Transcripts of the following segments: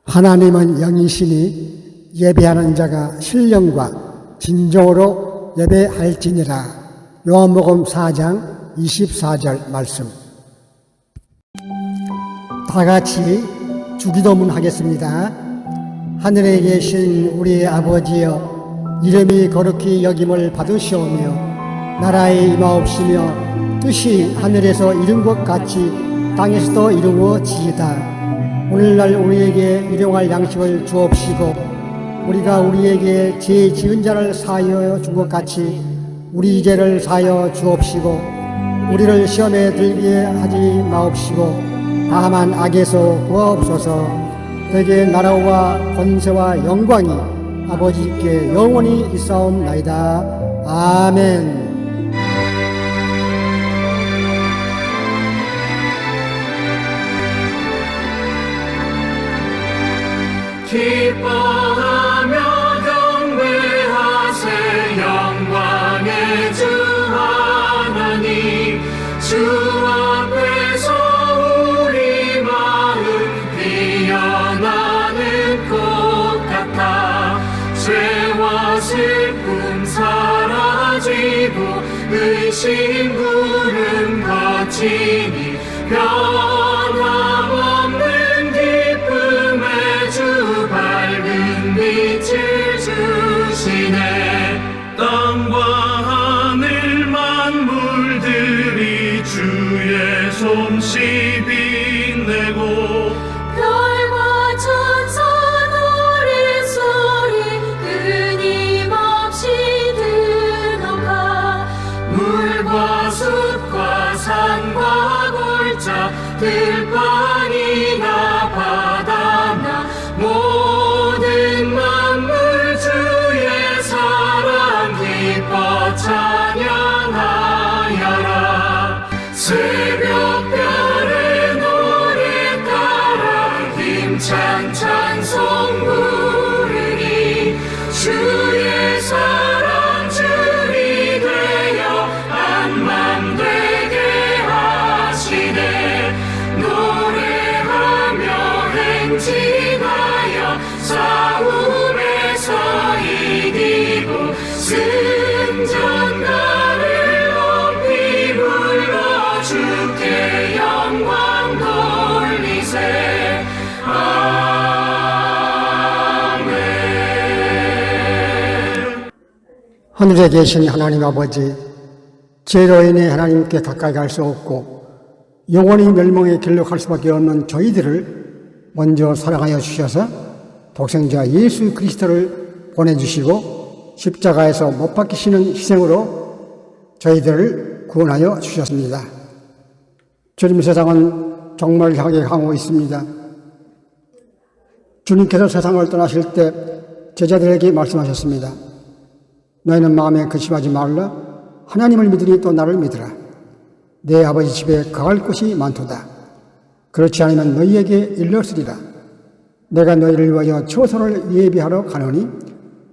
하나님은 영이시니 예배하는 자가 신령과 진정으로 예배할지니라. 요한복음 4장 24절 말씀. 다 같이 주기도문 하겠습니다. 하늘에 계신 우리 아버지여, 이름이 거룩히 여김을 받으시오며 나라의 임하옵시며 뜻이 하늘에서 이룬 것 같이 땅에서도 이루어지이다. 오늘날 우리에게 일용할 양식을 주옵시고 우리가 우리에게 죄 지은 자를 사하여 준 것 같이 우리 죄를 사하여 주옵시고 우리를 시험에 들게 하지 마옵시고 다만 악에서 구하옵소서. 대개 나라와 권세와 영광이 아버지께 영원히 있사옵나이다. 아멘. 기뻐하며 경배하세. 영광의 주 하나님, 주 앞에서 우리 마음 피어나는 꽃 같아. 죄와 슬픔 사라지고 의심 구름 거치니 변함없는 기쁨의 주 밝은 빛을 주시네. 땅과 하늘 만물들이 주의 솜씨 빛내고 별과 천사 노랫소리 끊임없이 들어가. 물과 숲과 산과 골짜 들판이나 바다나 모든 만물 주의 사랑 기뻐 찬양하여라. 새벽별의 노래 따라 힘찬 찬송 부르니 주의 사랑 줄이 되어 한맘 되게 하시네. 노래하며 행진하여 싸움에서 이기고 승전가를 높이 불러 주께 영광 돌리세. 아멘. 하늘에 계신 하나님 아버지, 죄로 인해 하나님께 가까이 갈 수 없고 영원히 멸망에 길로 갈 수밖에 없는 저희들을 먼저 사랑하여 주셔서 독생자 예수 그리스도를 보내주시고 십자가에서 못 박히시는 희생으로 저희들을 구원하여 주셨습니다. 주님, 세상은 정말 향하게 가고 있습니다. 주님께서 세상을 떠나실 때 제자들에게 말씀하셨습니다. 너희는 마음에 근심하지 말라. 하나님을 믿으니 또 나를 믿으라. 내 아버지 집에 거할 곳이 많도다. 그렇지 않으면 너희에게 일렀으리라. 내가 너희를 위하여 초소를 예비하러 가노니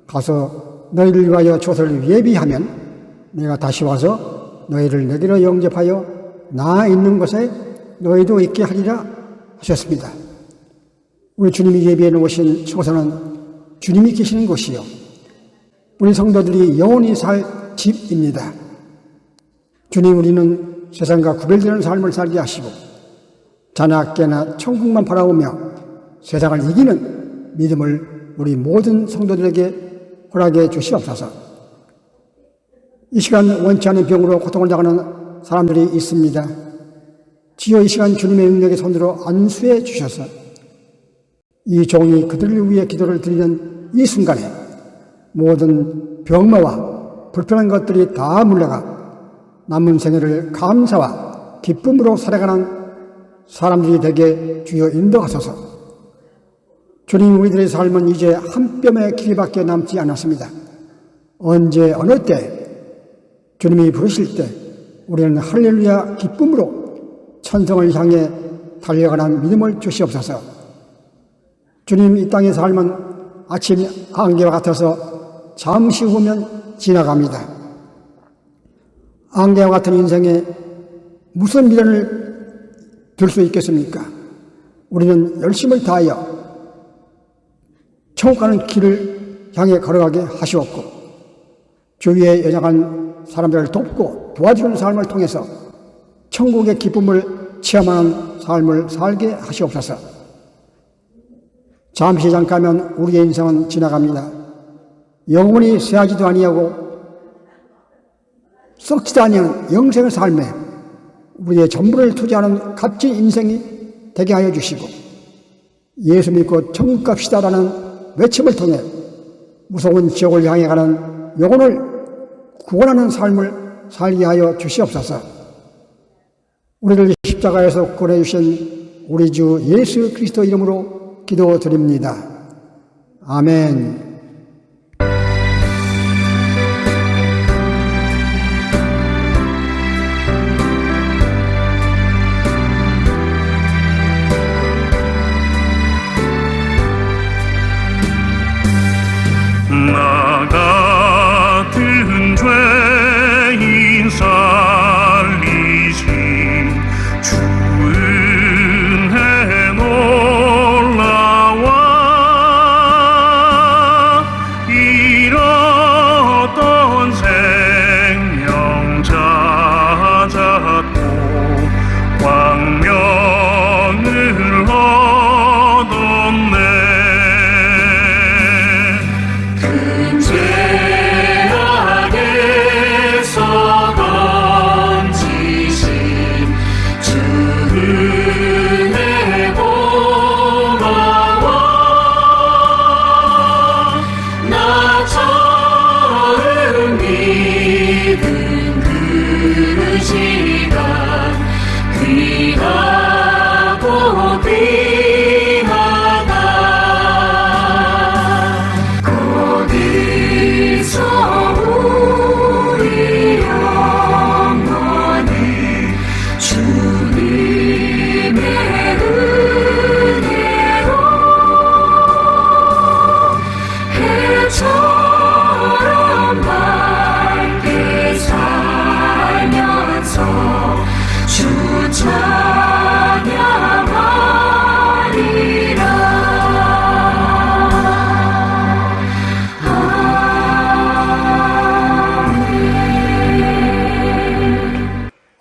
가서 너희를 위하여 초소를 예비하면 내가 다시 와서 너희를 내게로 영접하여 나 있는 곳에 너희도 있게 하리라 하셨습니다. 우리 주님이 예비해 놓으신 초소는 주님이 계시는 곳이요, 우리 성도들이 영원히 살 집입니다. 주님, 우리는 세상과 구별되는 삶을 살게 하시고 자나 깨나 천국만 바라보며 세상을 이기는 믿음을 우리 모든 성도들에게 허락해 주시옵소서. 이 시간 원치 않은 병으로 고통을 당하는 사람들이 있습니다. 주여, 이 시간 주님의 능력의 손으로 안수해 주셔서 이 종이 그들을 위해 기도를 드리는 이 순간에 모든 병마와 불편한 것들이 다 물러가 남은 생애를 감사와 기쁨으로 살아가는 사람들이 되게 주여 인도하소서. 주님, 우리들의 삶은 이제 한 뼘의 길이밖에 남지 않았습니다. 언제 어느 때 주님이 부르실 때 우리는 할렐루야 기쁨으로 천성을 향해 달려가는 믿음을 주시옵소서. 주님, 이 땅의 삶은 아침 안개와 같아서 잠시 후면 지나갑니다. 안개와 같은 인생에 무슨 미련을 둘 수 있겠습니까? 우리는 열심을 다하여 천국 가는 길을 향해 걸어가게 하시옵고 주위에 연약한 사람들을 돕고 도와주는 삶을 통해서 천국의 기쁨을 체험하는 삶을 살게 하시옵소서. 잠시 잠깐만 우리의 인생은 지나갑니다. 영원히 쇠하지도 아니하고 썩지도 아니하는 영생의 삶에 우리의 전부를 투자하는 값진 인생이 되게 하여 주시고 예수 믿고 천국 갑시다라는 외침을 통해 무서운 지옥을 향해 가는 영혼을 구원하는 삶을 살게 하여 주시옵소서. 우리를 십자가에서 구원해 주신 우리 주 예수 그리스도 이름으로 기도드립니다. 아멘. 나 같은 죄인 살리신 주 은혜 놀라와 잃었던 생명 찾았고 광명을 얻었네.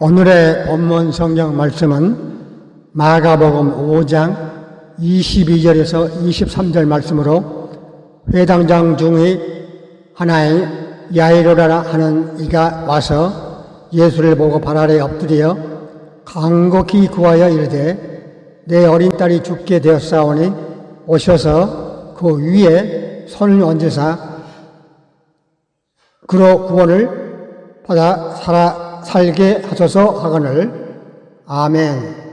오늘의 본문 성경 말씀은 마가복음 5장 22절에서 23절 말씀으로 회당장 중의 하나인 야이로라 하는 이가 와서 예수를 보고 발 아래 엎드려 간곡히 구하여 이르되 내 어린 딸이 죽게 되었사오니 오셔서 그 위에 손을 얹으사 그로 구원을 받아 살게 하소서 하거늘. 아멘.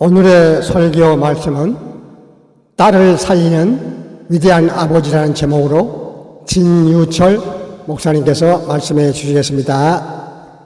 오늘의 설교 말씀은 딸을 살리는 위대한 아버지라는 제목으로 진유철 목사님께서 말씀해 주시겠습니다.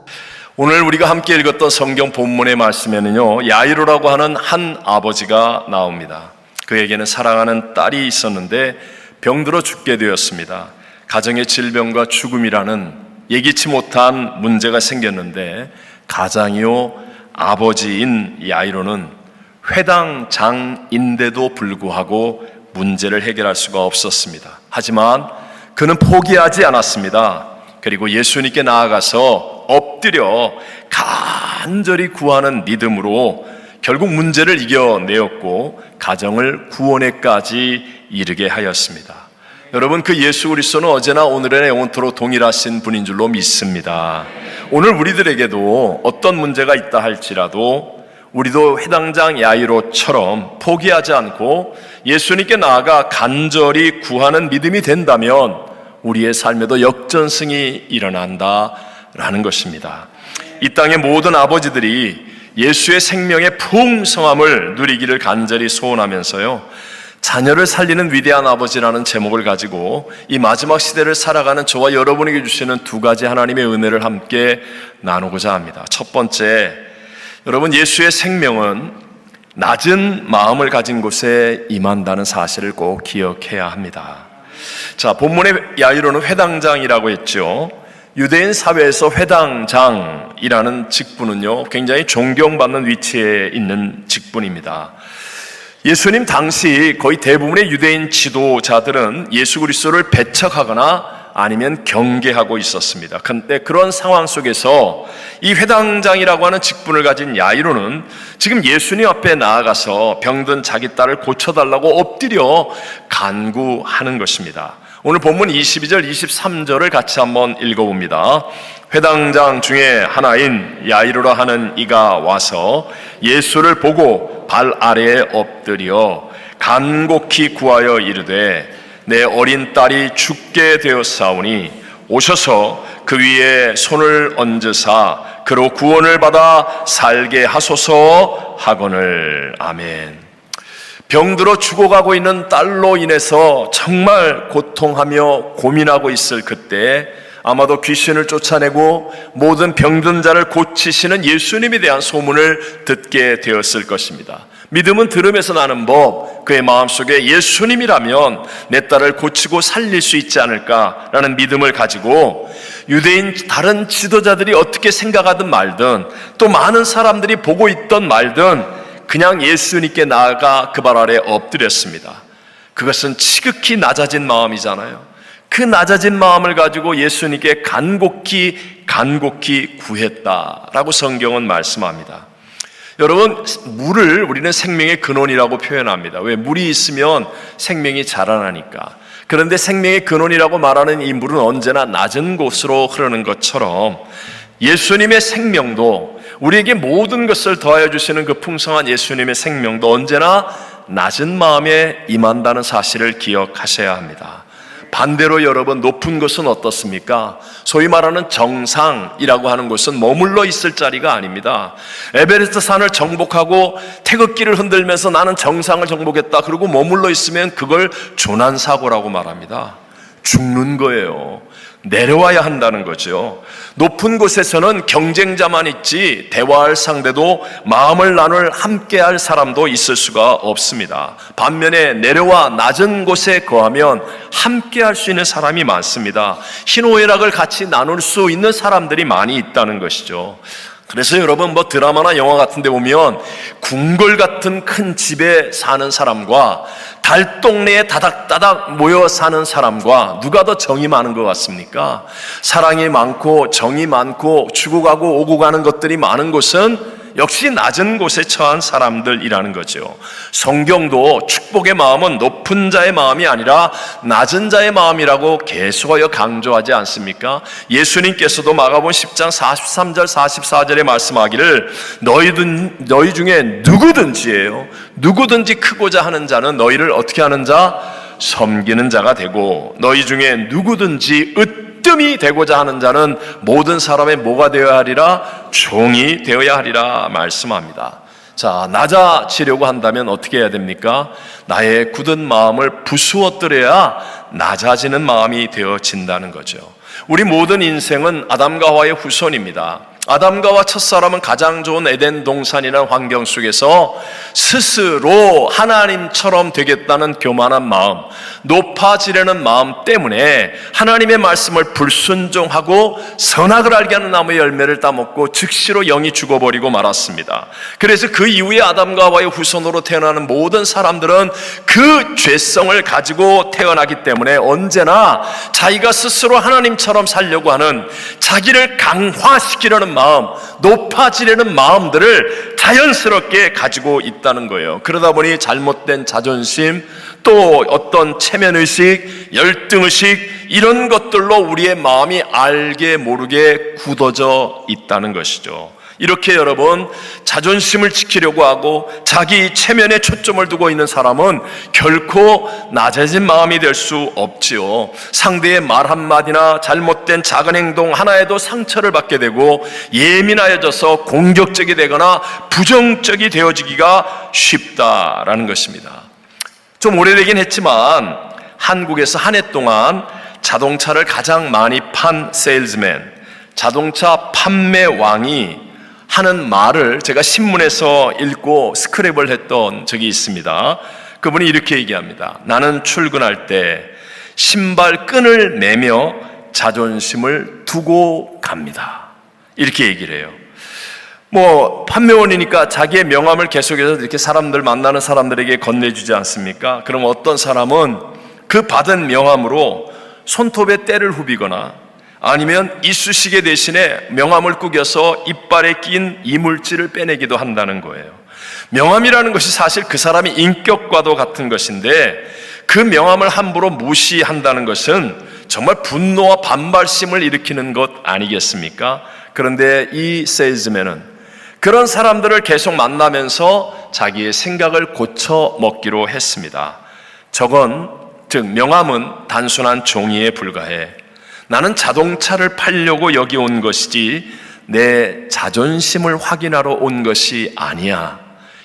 오늘 우리가 함께 읽었던 성경 본문의 말씀에는요, 야이로라고 하는 한 아버지가 나옵니다. 그에게는 사랑하는 딸이 있었는데 병들어 죽게 되었습니다. 가정의 질병과 죽음이라는 예기치 못한 문제가 생겼는데 가장이요 아버지인 야이로는 회당장인데도 불구하고 문제를 해결할 수가 없었습니다. 하지만 그는 포기하지 않았습니다. 그리고 예수님께 나아가서 엎드려 간절히 구하는 믿음으로 결국 문제를 이겨내었고 가정을 구원에까지 이르게 하였습니다. 여러분, 그 예수 그리스도는 어제나 오늘이나 영원토록 동일하신 분인 줄로 믿습니다. 오늘 우리들에게도 어떤 문제가 있다 할지라도 우리도 회당장 야이로처럼 포기하지 않고 예수님께 나아가 간절히 구하는 믿음이 된다면 우리의 삶에도 역전승이 일어난다라는 것입니다. 이 땅의 모든 아버지들이 예수의 생명의 풍성함을 누리기를 간절히 소원하면서요, 자녀를 살리는 위대한 아버지라는 제목을 가지고 이 마지막 시대를 살아가는 저와 여러분에게 주시는 두 가지 하나님의 은혜를 함께 나누고자 합니다. 첫 번째, 여러분, 예수의 생명은 낮은 마음을 가진 곳에 임한다는 사실을 꼭 기억해야 합니다. 자, 본문의 야이로는 회당장이라고 했죠. 유대인 사회에서 회당장이라는 직분은요, 굉장히 존경받는 위치에 있는 직분입니다. 예수님 당시 거의 대부분의 유대인 지도자들은 예수 그리스도를 배척하거나 아니면 경계하고 있었습니다. 그런데 그런 상황 속에서 이 회당장이라고 하는 직분을 가진 야이로는 지금 예수님 앞에 나아가서 병든 자기 딸을 고쳐달라고 엎드려 간구하는 것입니다. 오늘 본문 22절, 23절을 같이 한번 읽어봅니다. 회당장 중에 하나인 야이로라 하는 이가 와서 예수를 보고 발 아래에 엎드려 간곡히 구하여 이르되 내 어린 딸이 죽게 되었사오니 오셔서 그 위에 손을 얹으사 그로 구원을 받아 살게 하소서 하거늘. 아멘. 병들어 죽어가고 있는 딸로 인해서 정말 고통하며 고민하고 있을 그때 아마도 귀신을 쫓아내고 모든 병든 자를 고치시는 예수님에 대한 소문을 듣게 되었을 것입니다. 믿음은 들음에서 나는 법, 그의 마음속에 예수님이라면 내 딸을 고치고 살릴 수 있지 않을까라는 믿음을 가지고 유대인 다른 지도자들이 어떻게 생각하든 말든 또 많은 사람들이 보고 있던 말든 그냥 예수님께 나아가 그 발 아래 엎드렸습니다. 그것은 지극히 낮아진 마음이잖아요. 그 낮아진 마음을 가지고 예수님께 간곡히 구했다라고 성경은 말씀합니다. 여러분, 물을 우리는 생명의 근원이라고 표현합니다. 왜? 물이 있으면 생명이 자라나니까. 그런데 생명의 근원이라고 말하는 이 물은 언제나 낮은 곳으로 흐르는 것처럼 예수님의 생명도, 우리에게 모든 것을 더하여 주시는 그 풍성한 예수님의 생명도 언제나 낮은 마음에 임한다는 사실을 기억하셔야 합니다. 반대로 여러분, 높은 것은 어떻습니까? 소위 말하는 정상이라고 하는 곳은 머물러 있을 자리가 아닙니다. 에베레스트 산을 정복하고 태극기를 흔들면서 나는 정상을 정복했다 그러고 머물러 있으면 그걸 조난사고라고 말합니다. 죽는 거예요. 내려와야 한다는 거죠. 높은 곳에서는 경쟁자만 있지 대화할 상대도 마음을 나눌 함께할 사람도 있을 수가 없습니다. 반면에 내려와 낮은 곳에 거하면 함께할 수 있는 사람이 많습니다. 희노애락을 같이 나눌 수 있는 사람들이 많이 있다는 것이죠. 그래서 여러분, 드라마나 영화 같은 데 보면 궁궐 같은 큰 집에 사는 사람과 달동네에 다닥다닥 모여 사는 사람과 누가 더 정이 많은 것 같습니까? 사랑이 많고 정이 많고 죽어가고 오고 가는 것들이 많은 곳은 역시 낮은 곳에 처한 사람들이라는 거죠. 성경도 축복의 마음은 높은 자의 마음이 아니라 낮은 자의 마음이라고 계속하여 강조하지 않습니까? 예수님께서도 마가복음 10장 43절 44절에 말씀하기를 너희 중에 누구든지 크고자 하는 자는 너희를 어떻게 하는 자? 섬기는 자가 되고 너희 중에 누구든지 으뜸이 되고자 하는 자는 모든 사람의 뭐가 되어야 하리라? 종이 되어야 하리라 말씀합니다. 자, 낮아지려고 한다면 어떻게 해야 됩니까? 나의 굳은 마음을 부수어뜨려야 낮아지는 마음이 되어진다는 거죠. 우리 모든 인생은 아담과 하와의 후손입니다. 아담과 하와 첫사람은 가장 좋은 에덴 동산이라는 환경 속에서 스스로 하나님처럼 되겠다는 교만한 마음, 높아지려는 마음 때문에 하나님의 말씀을 불순종하고 선악을 알게 하는 나무의 열매를 따먹고 즉시로 영이 죽어버리고 말았습니다. 그래서 그 이후에 아담과 하와의 후손으로 태어나는 모든 사람들은 그 죄성을 가지고 태어나기 때문에 언제나 자기가 스스로 하나님처럼 살려고 하는, 자기를 강화시키려는 마음, 높아지려는 마음들을 자연스럽게 가지고 있다는 거예요. 그러다 보니 잘못된 자존심, 또 어떤 체면의식, 열등의식, 이런 것들로 우리의 마음이 알게 모르게 굳어져 있다는 것이죠. 이렇게 여러분, 자존심을 지키려고 하고 자기 체면에 초점을 두고 있는 사람은 결코 낮아진 마음이 될 수 없지요. 상대의 말 한마디나 잘못된 작은 행동 하나에도 상처를 받게 되고 예민해져서 공격적이 되거나 부정적이 되어지기가 쉽다라는 것입니다. 좀 오래되긴 했지만 한국에서 한 해 동안 자동차를 가장 많이 판 세일즈맨, 자동차 판매 왕이 하는 말을 제가 신문에서 읽고 스크랩을 했던 적이 있습니다. 그분이 이렇게 얘기합니다. 나는 출근할 때 신발 끈을 매며 자존심을 두고 갑니다. 이렇게 얘기를 해요. 판매원이니까 자기의 명함을 계속해서 이렇게 사람들 만나는 사람들에게 건네주지 않습니까? 그럼 어떤 사람은 그 받은 명함으로 손톱에 때를 후비거나 아니면 이쑤시개 대신에 명함을 구겨서 이빨에 낀 이물질을 빼내기도 한다는 거예요. 명함이라는 것이 사실 그 사람의 인격과도 같은 것인데 그 명함을 함부로 무시한다는 것은 정말 분노와 반발심을 일으키는 것 아니겠습니까? 그런데 이 세일즈맨은 그런 사람들을 계속 만나면서 자기의 생각을 고쳐 먹기로 했습니다. 저건, 즉 명함은 단순한 종이에 불과해. 나는 자동차를 팔려고 여기 온 것이지 내 자존심을 확인하러 온 것이 아니야.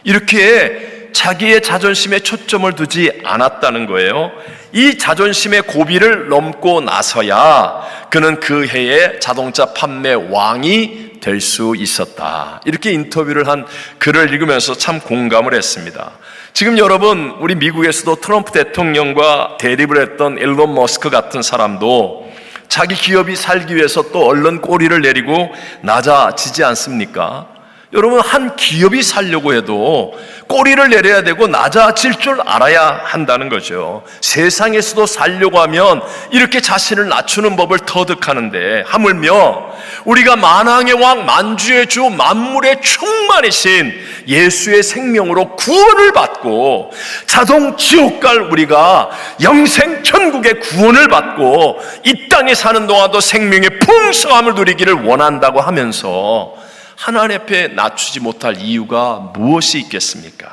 이렇게 자기의 자존심에 초점을 두지 않았다는 거예요. 이 자존심의 고비를 넘고 나서야 그는 그 해의 자동차 판매 왕이 될 수 있었다. 이렇게 인터뷰를 한 글을 읽으면서 참 공감을 했습니다. 지금 여러분, 우리 미국에서도 트럼프 대통령과 대립을 했던 일론 머스크 같은 사람도 자기 기업이 살기 위해서 또 얼른 꼬리를 내리고 낮아지지 않습니까? 여러분, 한 기업이 살려고 해도 꼬리를 내려야 되고 낮아질 줄 알아야 한다는 거죠. 세상에서도 살려고 하면 이렇게 자신을 낮추는 법을 터득하는데, 하물며 우리가 만왕의 왕, 만주의 주, 만물의 충만이신 예수의 생명으로 구원을 받고 자동 지옥 갈 우리가 영생 천국의 구원을 받고 이 땅에 사는 동안도 생명의 풍성함을 누리기를 원한다고 하면서 하나님 앞에 낮추지 못할 이유가 무엇이 있겠습니까?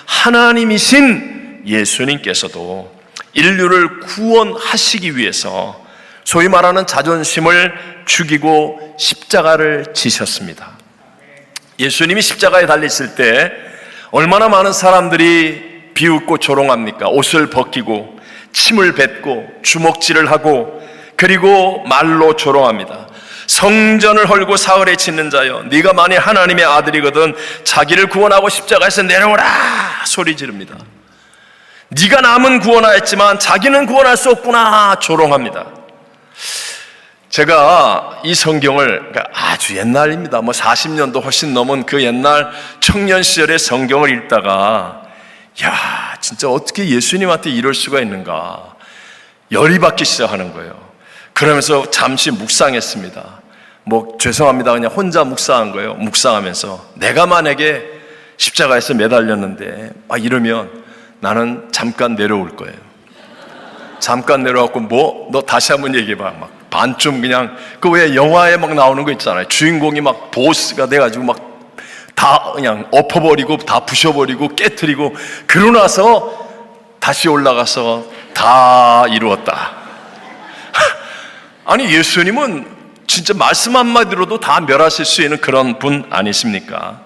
하나님이신 예수님께서도 인류를 구원하시기 위해서 소위 말하는 자존심을 죽이고 십자가를 지셨습니다. 예수님이 십자가에 달리실 때 얼마나 많은 사람들이 비웃고 조롱합니까? 옷을 벗기고 침을 뱉고 주먹질을 하고 그리고 말로 조롱합니다. 성전을 헐고 사흘에 짓는 자여, 네가 만일 하나님의 아들이거든 자기를 구원하고 십자가에서 내려오라 소리 지릅니다. 네가 남은 구원하였지만 자기는 구원할 수 없구나 조롱합니다. 제가 이 성경을 아주 옛날입니다. 40년도 훨씬 넘은 그 옛날 청년 시절의 성경을 읽다가 야, 진짜 어떻게 예수님한테 이럴 수가 있는가 열이 받기 시작하는 거예요. 그러면서 잠시 묵상했습니다. 죄송합니다. 그냥 혼자 묵상한 거예요. 묵상하면서 내가 만약에 십자가에서 매달렸는데 이러면 나는 잠깐 내려올 거예요. 잠깐 내려왔고 너 다시 한번 얘기해봐. 반쯤 그냥 그 왜 영화에 나오는 거 있잖아요. 주인공이 보스가 돼가지고 다 그냥 엎어버리고 다 부셔버리고 깨트리고 그러고 나서 다시 올라가서 다 이루었다. 아니 예수님은 진짜 말씀 한마디로도 다 멸하실 수 있는 그런 분 아니십니까?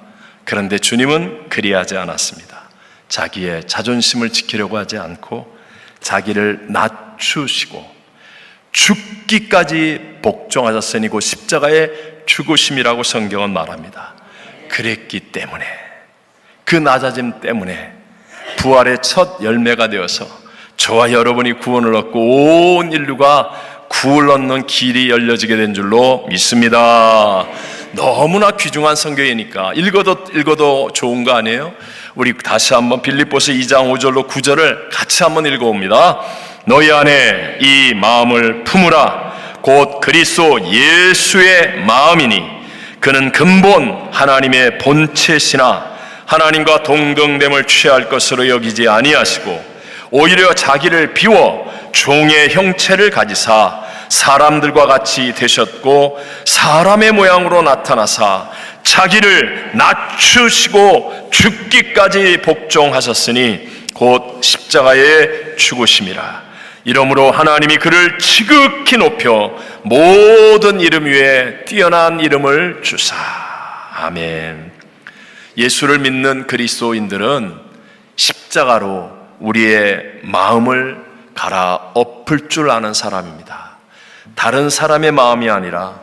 그런데 주님은 그리하지 않았습니다. 자기의 자존심을 지키려고 하지 않고 자기를 낮추시고 죽기까지 복종하셨으니 곧 십자가의 죽으심이라고 성경은 말합니다. 그랬기 때문에, 그 낮아짐 때문에 부활의 첫 열매가 되어서 저와 여러분이 구원을 얻고 온 인류가 구원을 얻는 길이 열려지게 된 줄로 믿습니다. 너무나 귀중한 성경이니까 읽어도 좋은 거 아니에요? 우리 다시 한번 빌립보서 2장 5절로 9절을 같이 한번 읽어봅니다. 너희 안에 이 마음을 품으라. 곧 그리스도 예수의 마음이니 그는 근본 하나님의 본체시나 하나님과 동등됨을 취할 것으로 여기지 아니하시고 오히려 자기를 비워 종의 형체를 가지사 사람들과 같이 되셨고 사람의 모양으로 나타나사 자기를 낮추시고 죽기까지 복종하셨으니 곧 십자가의 죽으심이라. 이러므로 하나님이 그를 지극히 높여 모든 이름 위에 뛰어난 이름을 주사. 아멘. 예수를 믿는 그리스도인들은 십자가로 우리의 마음을 갈아엎을 줄 아는 사람입니다. 다른 사람의 마음이 아니라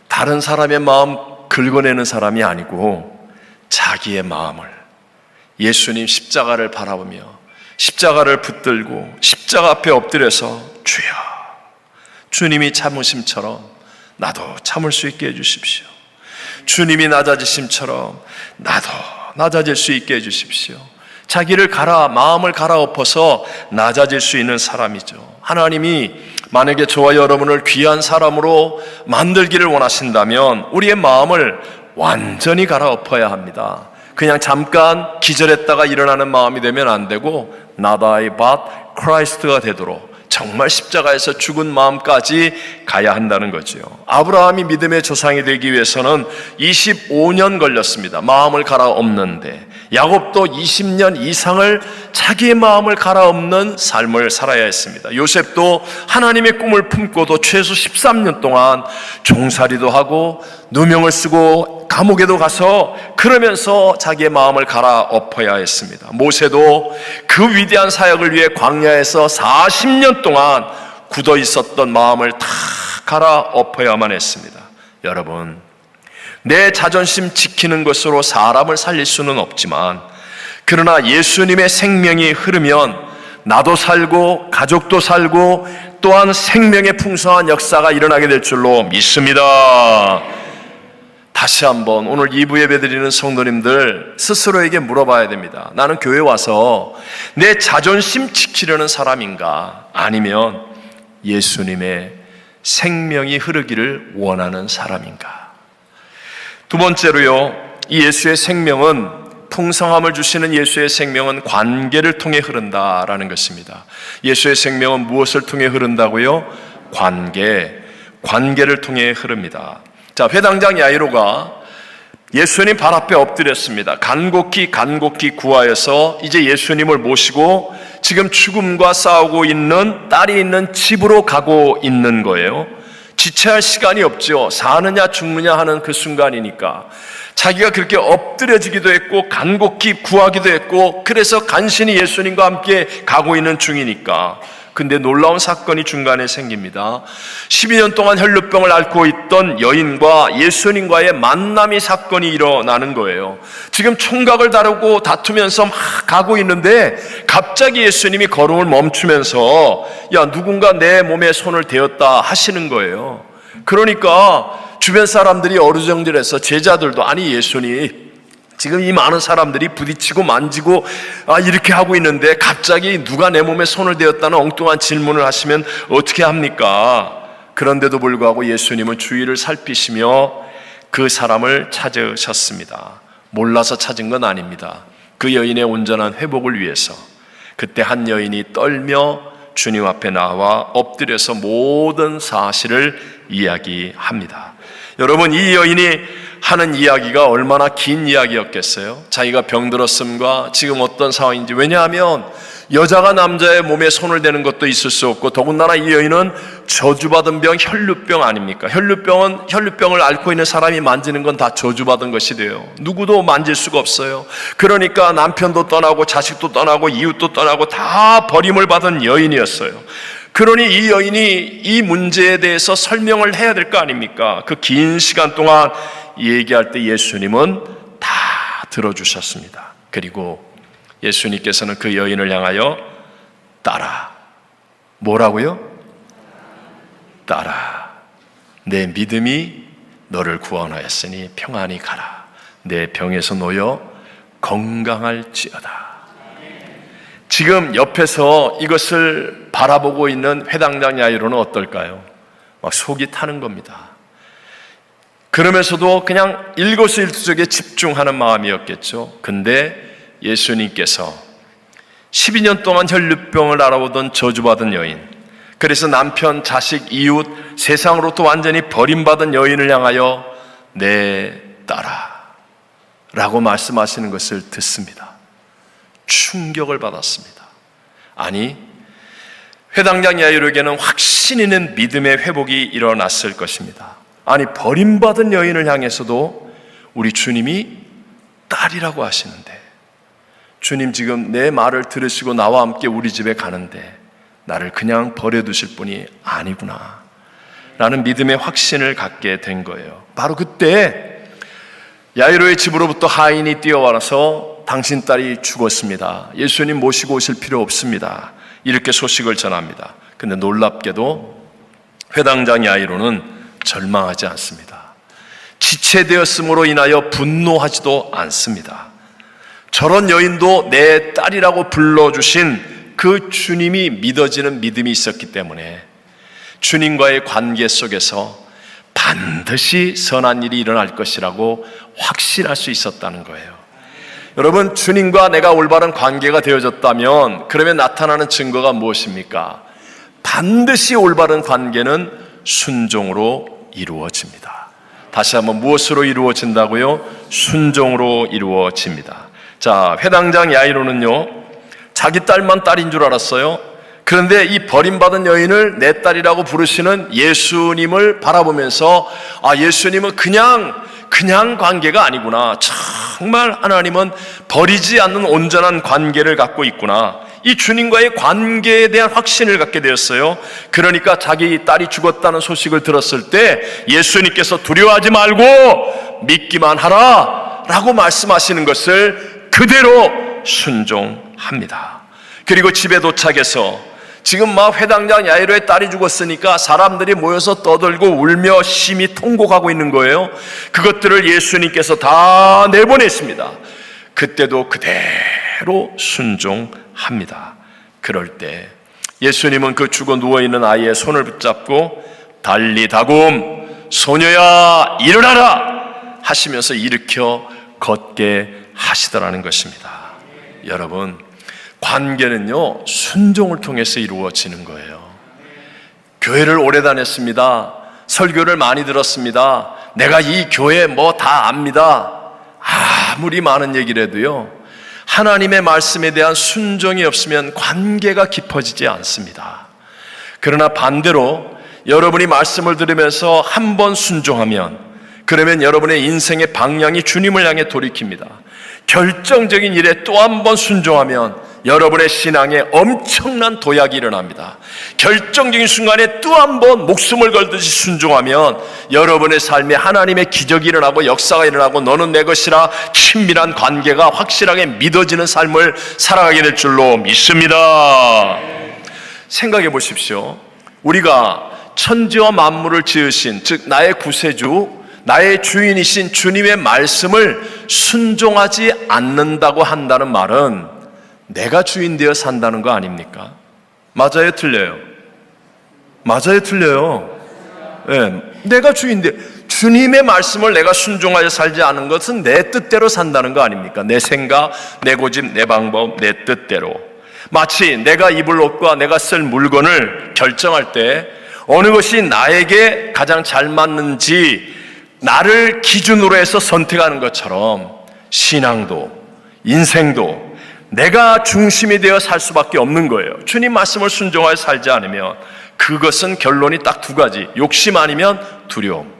다른 사람의 마음 긁어내는 사람이 아니고 자기의 마음을 예수님 십자가를 바라보며 십자가를 붙들고 십자가 앞에 엎드려서 주여, 주님이 참으심처럼 나도 참을 수 있게 해주십시오. 주님이 낮아지심처럼 나도 낮아질 수 있게 해주십시오. 자기를 마음을 갈아엎어서 낮아질 수 있는 사람이죠. 하나님이 만약에 저와 여러분을 귀한 사람으로 만들기를 원하신다면 우리의 마음을 완전히 갈아엎어야 합니다. 그냥 잠깐 기절했다가 일어나는 마음이 되면 안 되고 Not I but Christ가 되도록 정말 십자가에서 죽은 마음까지 가야 한다는 거죠. 아브라함이 믿음의 조상이 되기 위해서는 25년 걸렸습니다. 마음을 갈아엎는데 야곱도 20년 이상을 자기의 마음을 갈아엎는 삶을 살아야 했습니다. 요셉도 하나님의 꿈을 품고도 최소 13년 동안 종살이도 하고 누명을 쓰고 감옥에도 가서 그러면서 자기의 마음을 갈아엎어야 했습니다. 모세도 그 위대한 사역을 위해 광야에서 40년 동안 굳어 있었던 마음을 다 갈아엎어야만 했습니다. 여러분, 내 자존심 지키는 것으로 사람을 살릴 수는 없지만 그러나 예수님의 생명이 흐르면 나도 살고 가족도 살고 또한 생명의 풍성한 역사가 일어나게 될 줄로 믿습니다. 다시 한번 오늘 2부 예배드리는 성도님들 스스로에게 물어봐야 됩니다. 나는 교회 와서 내 자존심 지키려는 사람인가? 아니면 예수님의 생명이 흐르기를 원하는 사람인가? 두 번째로요, 이 예수의 생명은, 풍성함을 주시는 예수의 생명은 관계를 통해 흐른다라는 것입니다. 예수의 생명은 무엇을 통해 흐른다고요? 관계를 통해 흐릅니다. 자, 회당장 야이로가 예수님 발 앞에 엎드렸습니다. 간곡히 구하여서 이제 예수님을 모시고 지금 죽음과 싸우고 있는 딸이 있는 집으로 가고 있는 거예요. 지체할 시간이 없죠. 사느냐 죽느냐 하는 그 순간이니까 자기가 그렇게 엎드려지기도 했고 간곡히 구하기도 했고 그래서 간신히 예수님과 함께 가고 있는 중이니까. 근데 놀라운 사건이 중간에 생깁니다. 12년 동안 혈루병을 앓고 있던 여인과 예수님과의 만남이 사건이 일어나는 거예요. 지금 총각을 다루고 다투면서 막 가고 있는데 갑자기 예수님이 걸음을 멈추면서 야, 누군가 내 몸에 손을 대었다 하시는 거예요. 그러니까 주변 사람들이 어루정들해서 제자들도 아니 예수님 지금 이 많은 사람들이 부딪히고 만지고 이렇게 하고 있는데 갑자기 누가 내 몸에 손을 대었다는 엉뚱한 질문을 하시면 어떻게 합니까? 그런데도 불구하고 예수님은 주위를 살피시며 그 사람을 찾으셨습니다. 몰라서 찾은 건 아닙니다. 그 여인의 온전한 회복을 위해서. 그때 한 여인이 떨며 주님 앞에 나와 엎드려서 모든 사실을 이야기합니다. 여러분, 이 여인이 하는 이야기가 얼마나 긴 이야기였겠어요? 자기가 병들었음과 지금 어떤 상황인지. 왜냐하면 여자가 남자의 몸에 손을 대는 것도 있을 수 없고, 더군다나 이 여인은 저주받은 병, 혈루병 아닙니까? 혈루병을 앓고 있는 사람이 만지는 건 다 저주받은 것이 돼요. 누구도 만질 수가 없어요. 그러니까 남편도 떠나고 자식도 떠나고 이웃도 떠나고 다 버림을 받은 여인이었어요. 그러니 이 여인이 이 문제에 대해서 설명을 해야 될 거 아닙니까? 그 긴 시간 동안 얘기할 때 예수님은 다 들어주셨습니다. 그리고 예수님께서는 그 여인을 향하여 따라. 뭐라고요? 따라. 내 믿음이 너를 구원하였으니 평안히 가라. 내 병에서 놓여 건강할지어다. 지금 옆에서 이것을 바라보고 있는 회당장 야이로는 어떨까요? 막 속이 타는 겁니다. 그러면서도 그냥 일거수일투족에 집중하는 마음이었겠죠. 근데 예수님께서 12년 동안 혈루병을 알아보던 저주받은 여인, 그래서 남편, 자식, 이웃, 세상으로부터 완전히 버림받은 여인을 향하여 내 딸아 라고 말씀하시는 것을 듣습니다. 충격을 받았습니다. 아니, 회당장 야이로에게는 확신 있는 믿음의 회복이 일어났을 것입니다. 아니, 버림받은 여인을 향해서도 우리 주님이 딸이라고 하시는데, 주님 지금 내 말을 들으시고 나와 함께 우리 집에 가는데 나를 그냥 버려두실 분이 아니구나 라는 믿음의 확신을 갖게 된 거예요. 바로 그때 야이로의 집으로부터 하인이 뛰어와서 당신 딸이 죽었습니다. 예수님 모시고 오실 필요 없습니다. 이렇게 소식을 전합니다. 근데 놀랍게도 회당장 야이로는 절망하지 않습니다. 지체되었음으로 인하여 분노하지도 않습니다. 저런 여인도 내 딸이라고 불러주신 그 주님이 믿어지는 믿음이 있었기 때문에 주님과의 관계 속에서 반드시 선한 일이 일어날 것이라고 확신할 수 있었다는 거예요. 여러분, 주님과 내가 올바른 관계가 되어졌다면 그러면 나타나는 증거가 무엇입니까? 반드시 올바른 관계는 순종으로 이루어집니다. 다시 한번, 무엇으로 이루어진다고요? 순종으로 이루어집니다. 자, 회당장 야이로는요, 자기 딸만 딸인 줄 알았어요. 그런데 이 버림받은 여인을 내 딸이라고 부르시는 예수님을 바라보면서, 아, 예수님은 그냥 관계가 아니구나. 정말 하나님은 버리지 않는 온전한 관계를 갖고 있구나. 이 주님과의 관계에 대한 확신을 갖게 되었어요. 그러니까 자기 딸이 죽었다는 소식을 들었을 때 예수님께서 두려워하지 말고 믿기만 하라 라고 말씀하시는 것을 그대로 순종합니다. 그리고 집에 도착해서 지금 막 회당장 야이로의 딸이 죽었으니까 사람들이 모여서 떠들고 울며 심히 통곡하고 있는 거예요. 그것들을 예수님께서 다 내보냈습니다. 그때도 그대로 순종합니다. 그럴 때 예수님은 그 죽어 누워있는 아이의 손을 붙잡고 달리다굼 소녀야 일어나라 하시면서 일으켜 걷게 하시더라는 것입니다. 여러분, 관계는요 순종을 통해서 이루어지는 거예요. 교회를 오래 다녔습니다. 설교를 많이 들었습니다. 내가 이 교회 뭐 다 압니다. 아무리 많은 얘기를 해도요, 하나님의 말씀에 대한 순종이 없으면 관계가 깊어지지 않습니다. 그러나 반대로 여러분이 말씀을 들으면서 한 번 순종하면, 그러면 여러분의 인생의 방향이 주님을 향해 돌이킵니다. 결정적인 일에 또 한 번 순종하면 여러분의 신앙에 엄청난 도약이 일어납니다. 결정적인 순간에 또 한 번 목숨을 걸듯이 순종하면 여러분의 삶에 하나님의 기적이 일어나고 역사가 일어나고 너는 내 것이라 친밀한 관계가 확실하게 믿어지는 삶을 살아가게 될 줄로 믿습니다. 생각해 보십시오. 우리가 천지와 만물을 지으신, 즉 나의 구세주, 나의 주인이신 주님의 말씀을 순종하지 않는다고 한다는 말은 내가 주인 되어 산다는 거 아닙니까? 맞아요, 틀려요? 맞아요, 틀려요? 네, 내가 주인 되어, 주님의 말씀을 내가 순종하여 살지 않은 것은 내 뜻대로 산다는 거 아닙니까? 내 생각, 내 고집, 내 방법, 내 뜻대로. 마치 내가 입을 옷과 내가 쓸 물건을 결정할 때 어느 것이 나에게 가장 잘 맞는지 나를 기준으로 해서 선택하는 것처럼 신앙도, 인생도 내가 중심이 되어 살 수밖에 없는 거예요. 주님 말씀을 순종하여 살지 않으면 그것은 결론이 딱 두 가지. 욕심 아니면 두려움.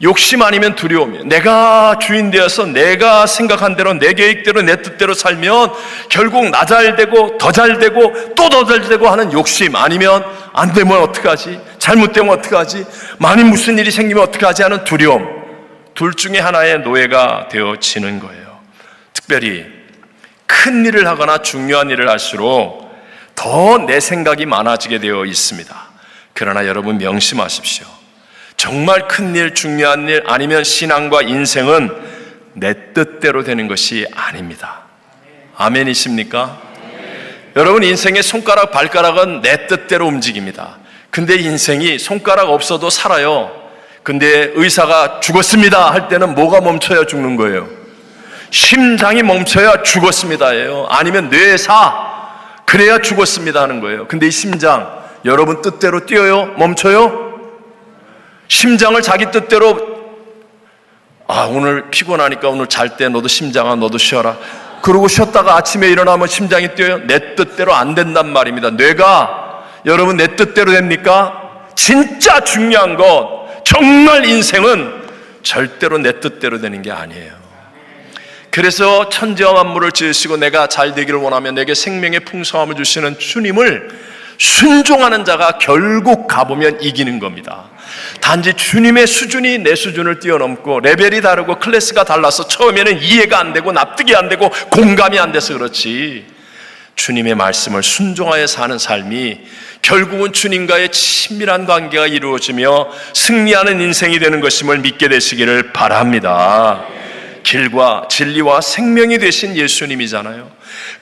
욕심 아니면 두려움이에요. 내가 주인 되어서 내가 생각한 대로 내 계획대로 내 뜻대로 살면 결국 나 잘 되고 더 잘 되고 또 더 잘 되고 하는 욕심, 아니면 안 되면 어떡하지? 잘못되면 어떡하지? 만일 무슨 일이 생기면 어떡하지? 하는 두려움. 둘 중에 하나의 노예가 되어지는 거예요. 특별히 큰 일을 하거나 중요한 일을 할수록 더 내 생각이 많아지게 되어 있습니다. 그러나 여러분 명심하십시오. 정말 큰 일, 중요한 일, 아니면 신앙과 인생은 내 뜻대로 되는 것이 아닙니다. 아멘이십니까? 여러분, 인생의 손가락, 발가락은 내 뜻대로 움직입니다. 근데 인생이 손가락 없어도 살아요. 근데 의사가 죽었습니다 할 때는 뭐가 멈춰야 죽는 거예요? 심장이 멈춰야 죽었습니다예요. 아니면 뇌사, 그래야 죽었습니다 하는 거예요. 근데 이 심장, 여러분 뜻대로 뛰어요? 멈춰요? 심장을 자기 뜻대로, 오늘 피곤하니까 오늘 잘 때 너도 심장아 너도 쉬어라, 그러고 쉬었다가 아침에 일어나면 심장이 뛰어요? 내 뜻대로 안 된단 말입니다. 뇌가 여러분 내 뜻대로 됩니까? 진짜 중요한 건, 정말 인생은 절대로 내 뜻대로 되는 게 아니에요. 그래서 천지와 만물을 지으시고 내가 잘 되기를 원하며 내게 생명의 풍성함을 주시는 주님을 순종하는 자가 결국 가보면 이기는 겁니다. 단지 주님의 수준이 내 수준을 뛰어넘고 레벨이 다르고 클래스가 달라서 처음에는 이해가 안 되고 납득이 안 되고 공감이 안 돼서 그렇지, 주님의 말씀을 순종하여 사는 삶이 결국은 주님과의 친밀한 관계가 이루어지며 승리하는 인생이 되는 것임을 믿게 되시기를 바랍니다. 길과 진리와 생명이 되신 예수님이잖아요.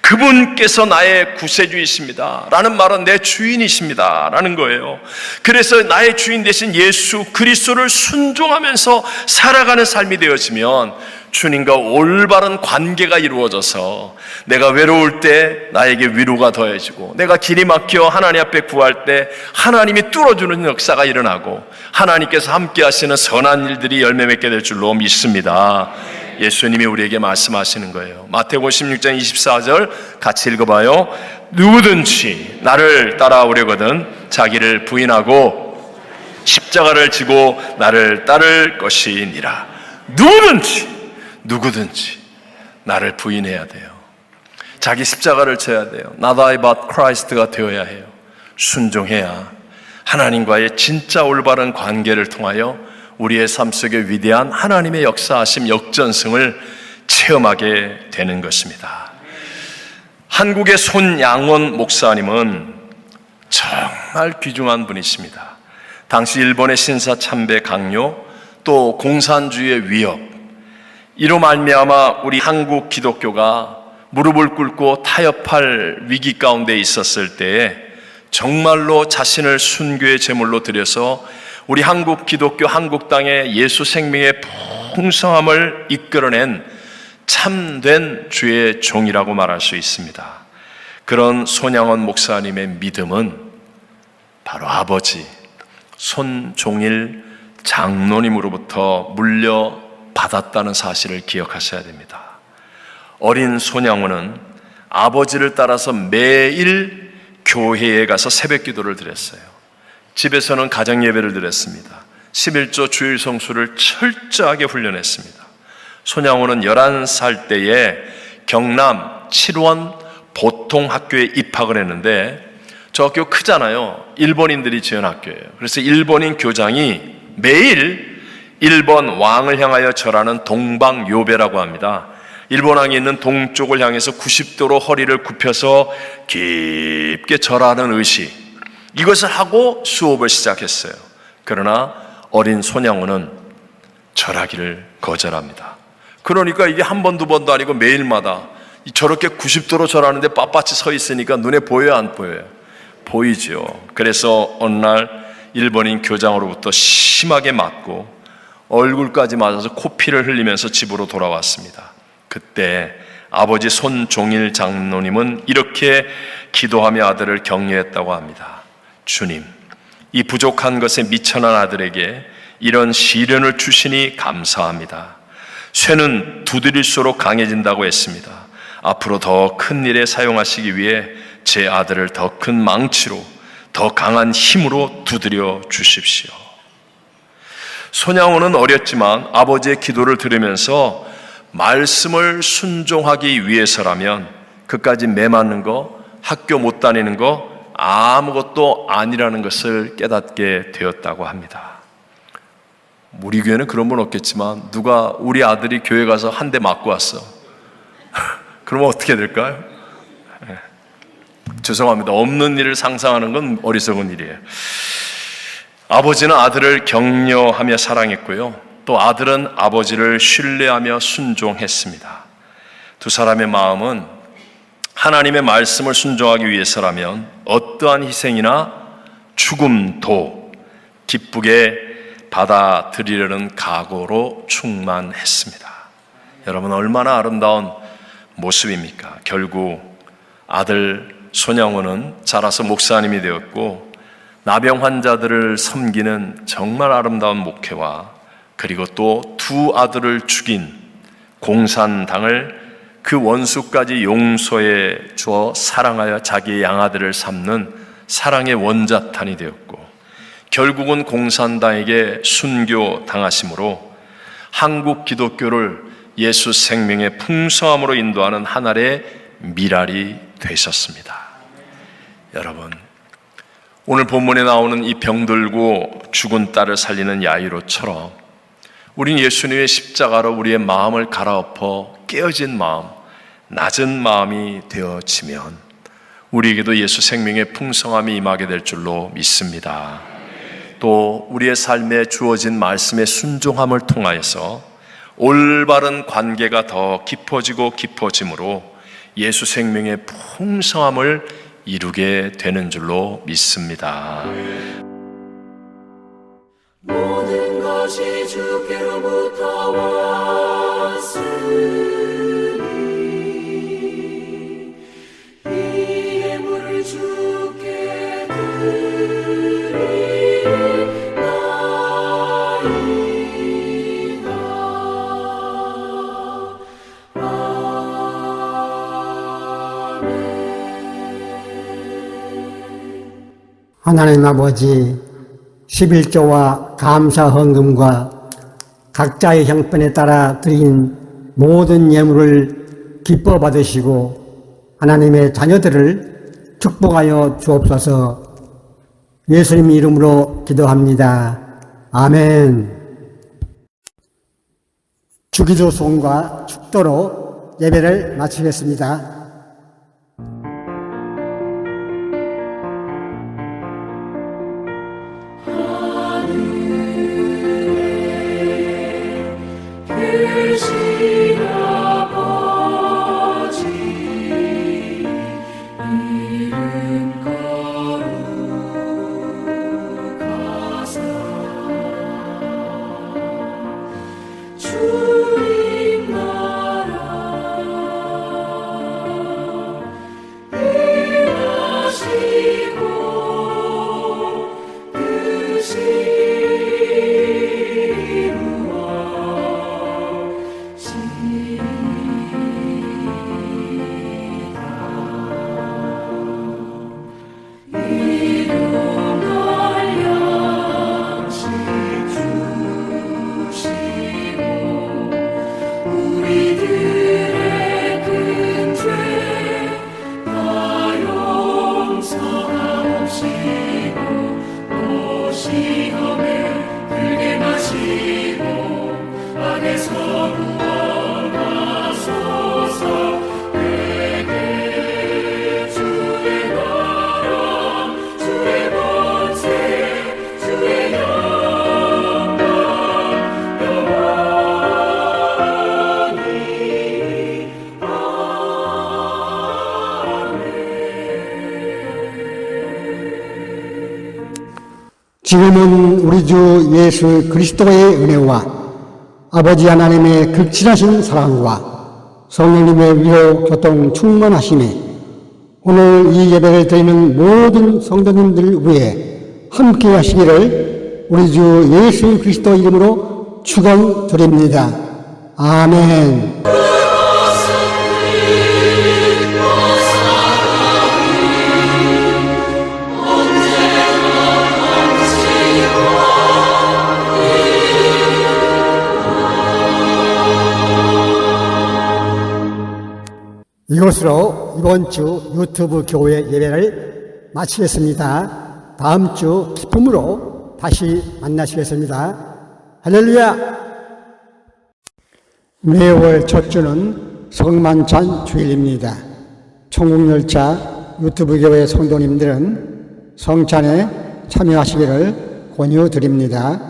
그분께서 나의 구세주이십니다 라는 말은 내 주인이십니다 라는 거예요. 그래서 나의 주인 되신 예수 그리스도를 순종하면서 살아가는 삶이 되어지면 주님과 올바른 관계가 이루어져서 내가 외로울 때 나에게 위로가 더해지고, 내가 길이 막혀 하나님 앞에 구할 때 하나님이 뚫어주는 역사가 일어나고, 하나님께서 함께 하시는 선한 일들이 열매 맺게 될 줄로 믿습니다. 예수님이 우리에게 말씀하시는 거예요. 마태복음 16장 24절 같이 읽어봐요. 누구든지 나를 따라오려거든 자기를 부인하고 십자가를 지고 나를 따를 것이니라. 누구든지 나를 부인해야 돼요. 자기 십자가를 져야 돼요. Not I but Christ가 되어야 해요. 순종해야 하나님과의 진짜 올바른 관계를 통하여 우리의 삶 속에 위대한 하나님의 역사하심, 역전승을 체험하게 되는 것입니다. 한국의 손양원 목사님은 정말 귀중한 분이십니다. 당시 일본의 신사참배 강요, 또 공산주의의 위협, 이로 말미암아 우리 한국 기독교가 무릎을 꿇고 타협할 위기 가운데 있었을 때에 정말로 자신을 순교의 제물로 드려서 우리 한국 기독교, 한국 땅의 예수 생명의 풍성함을 이끌어낸 참된 주의 종이라고 말할 수 있습니다. 그런 손양원 목사님의 믿음은 바로 아버지 손종일 장로님으로부터 물려받았다는 사실을 기억하셔야 됩니다. 어린 손양원은 아버지를 따라서 매일 교회에 가서 새벽 기도를 드렸어요. 집에서는 가정 예배를 드렸습니다. 11조 주일 성수를 철저하게 훈련했습니다. 손양호는 11살 때에 경남 7원 보통학교에 입학을 했는데, 저 학교 크잖아요. 일본인들이 지은 학교예요. 그래서 일본인 교장이 매일 일본 왕을 향하여 절하는 동방요배라고 합니다. 일본 왕이 있는 동쪽을 향해서 90도로 허리를 굽혀서 깊게 절하는 의식, 이것을 하고 수업을 시작했어요. 그러나 어린 손양호는 절하기를 거절합니다. 그러니까 이게 한 번, 두 번도 아니고 매일마다 저렇게 90도로 절하는데 빳빳이 서 있으니까 눈에 보여요, 안 보여요? 보이죠. 그래서 어느 날 일본인 교장으로부터 심하게 맞고 얼굴까지 맞아서 코피를 흘리면서 집으로 돌아왔습니다. 그때 아버지 손종일 장로님은 이렇게 기도하며 아들을 격려했다고 합니다. 주님, 이 부족한 것에 미천한 아들에게 이런 시련을 주시니 감사합니다. 쇠는 두드릴수록 강해진다고 했습니다. 앞으로 더 큰 일에 사용하시기 위해 제 아들을 더 큰 망치로, 더 강한 힘으로 두드려 주십시오. 손양호는 어렸지만 아버지의 기도를 들으면서 말씀을 순종하기 위해서라면 그까지 매 맞는 거, 학교 못 다니는 거 아무것도 아니라는 것을 깨닫게 되었다고 합니다. 우리 교회는 그런 분 없겠지만 누가 우리 아들이 교회 가서 한 대 맞고 왔어. 그러면 어떻게 될까요? 죄송합니다. 없는 일을 상상하는 건 어리석은 일이에요. 아버지는 아들을 격려하며 사랑했고요. 또 아들은 아버지를 신뢰하며 순종했습니다. 두 사람의 마음은 하나님의 말씀을 순종하기 위해서라면 어떠한 희생이나 죽음도 기쁘게 받아들이려는 각오로 충만했습니다. 여러분, 얼마나 아름다운 모습입니까? 결국 아들 손양호는 자라서 목사님이 되었고 나병 환자들을 섬기는 정말 아름다운 목회와 그리고 또 두 아들을 죽인 공산당을 그 원수까지 용서해 주어 사랑하여 자기의 양아들을 삼는 사랑의 원자탄이 되었고 결국은 공산당에게 순교당하심으로 한국 기독교를 예수 생명의 풍성함으로 인도하는 하나의 미랄이 되셨습니다. 여러분, 오늘 본문에 나오는 이 병들고 죽은 딸을 살리는 야이로처럼 우린 예수님의 십자가로 우리의 마음을 갈아엎어 깨어진 마음, 낮은 마음이 되어지면 우리에게도 예수 생명의 풍성함이 임하게 될 줄로 믿습니다. 또 우리의 삶에 주어진 말씀의 순종함을 통하여서 올바른 관계가 더 깊어지고 깊어짐으로 예수 생명의 풍성함을 이루게 되는 줄로 믿습니다. 모든 것이 주께로부터 왔으니 이 예물을 주께 드리나이다. 하나님 아버지, 11조와 감사 헌금과 각자의 형편에 따라 드린 모든 예물을 기뻐 받으시고 하나님의 자녀들을 축복하여 주옵소서. 예수님 이름으로 기도합니다. 아멘. 주기도 소원과 축도로 예배를 마치겠습니다. 지금은 우리 주 예수 그리스도의 은혜와 아버지 하나님의 극진하신 사랑과 성령님의 위로 교통 충만하심에 오늘 이 예배를 드리는 모든 성도님들 위해 함께 하시기를 우리 주 예수 그리스도 이름으로 축원드립니다. 아멘. 이것으로 이번 주 유튜브 교회 예배를 마치겠습니다. 다음 주 기쁨으로 다시 만나시겠습니다. 할렐루야! 매월 첫 주는 성만찬 주일입니다. 천국열차 유튜브 교회 성도님들은 성찬에 참여하시기를 권유드립니다.